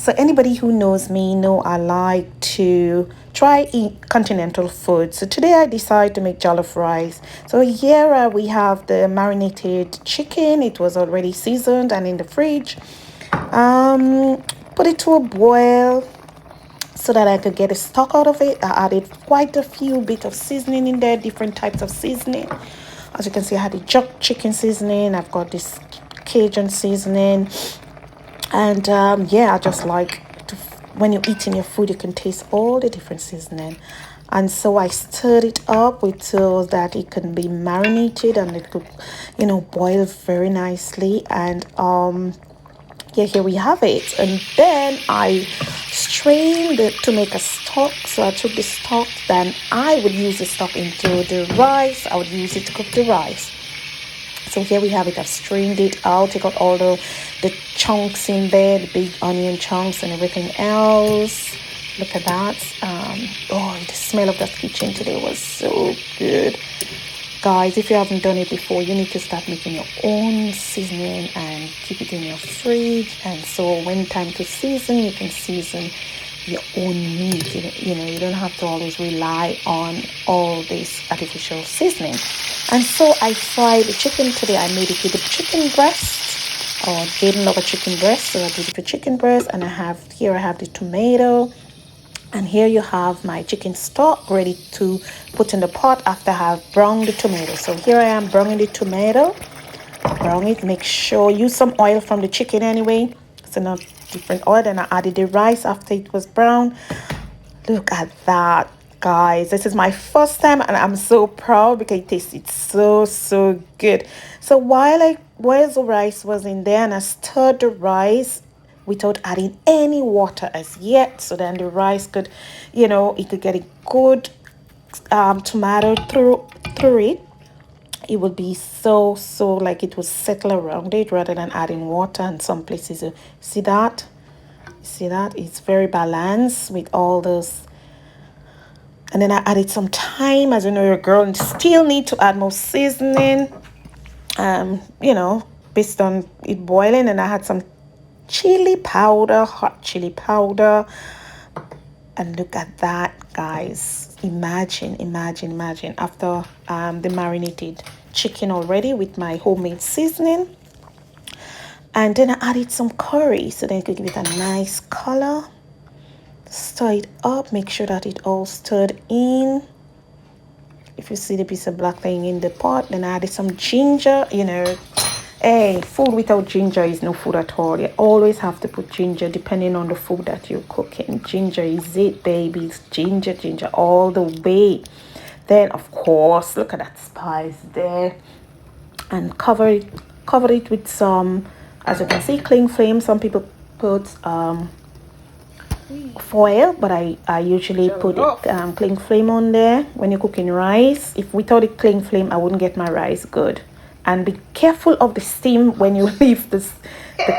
So anybody who knows me know I like to try eat continental food. So today I decided to make jollof rice. So here we have the marinated chicken. It was already seasoned and in the fridge. Um, Put it to a boil so that I could get a stock out of it. I added quite a few bit of seasoning in there, different types of seasoning. As you can see, I had the jerk chicken seasoning. I've got this Cajun seasoning. And yeah, I just like to, when you're eating your food, you can taste all the different seasoning. And so I stirred it up with so that it can be marinated and it could, boil very nicely. And yeah, here we have it. And then I strained it to make a stock. So I took the stock, then I would use the stock into the rice. I would use it to cook the rice. So here we have it. I've strained it out, take out all the chunks in there, the big onion chunks and everything else. Look at that. Oh, the smell of that kitchen today was so good. Guys, if you haven't done it before, you need to start making your own seasoning and keep it in your fridge. And so when time to season, you can season your own meat. You don't have to always rely on all this artificial seasoning. And so I fried the chicken today. I made it with the chicken breast. Oh, Jaden love a chicken breast, so I did it with chicken breast. And I have the tomato. And here you have my chicken stock ready to put in the pot after I have browned the tomato. So here I am browning the tomato. Brown it. Make sure use some oil from the chicken anyway. It's not different oil. Then I added the rice after it was brown. Look at that, guys. This is my first time and I'm so proud because it tasted so good. So while the rice was in there and I stirred the rice without adding any water as yet, so then the rice could, it could get a good tomato through it. It would be so like it would settle around it rather than adding water. And some places, you see that it's very balanced with all those. And then I added some thyme. As you know, you're a girl and still need to add more seasoning, based on it boiling. And I had some chili powder, hot chili powder. And look at that, guys. Imagine after the marinated chicken already with my homemade seasoning. And then I added some curry so then it could give it a nice color. Stir it up, make sure that it all stirred in. If you see the piece of black thing in the pot, then I added some ginger. Hey, food without ginger is no food at all. You always have to put ginger depending on the food that you're cooking. Ginger is it, baby. It's ginger all the way. Then of course, look at that spice there. And cover it with some, as you can see, cling flame. Some people put foil, but I usually put it cling flame on there when you're cooking rice. If without a cling flame, I wouldn't get my rice good. And be careful of the steam when you leave the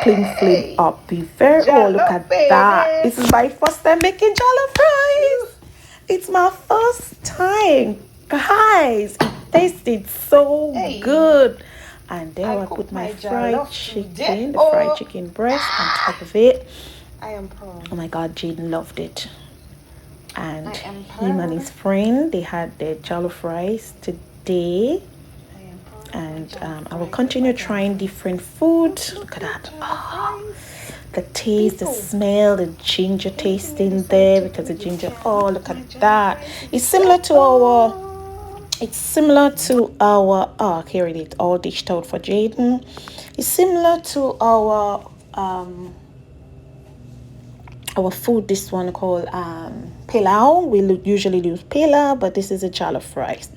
cling flame up. Be very look at that. This is my first time making jollof rice. It's my first time, guys. It tasted so good. And there I put my fried chicken, the fried chicken breast on top of it. I am proud. Oh my God, Jaden loved it. And him and his friend, they had their jollof rice today. And I will continue trying different food. Look at that. Oh, the taste, the smell, the ginger taste in there because the ginger. Oh, look at that. It's similar to our. Oh, here it is, all dished out for Jaden. It's similar to our food. This one called pilau. We usually use pilau, but this is a jollof rice.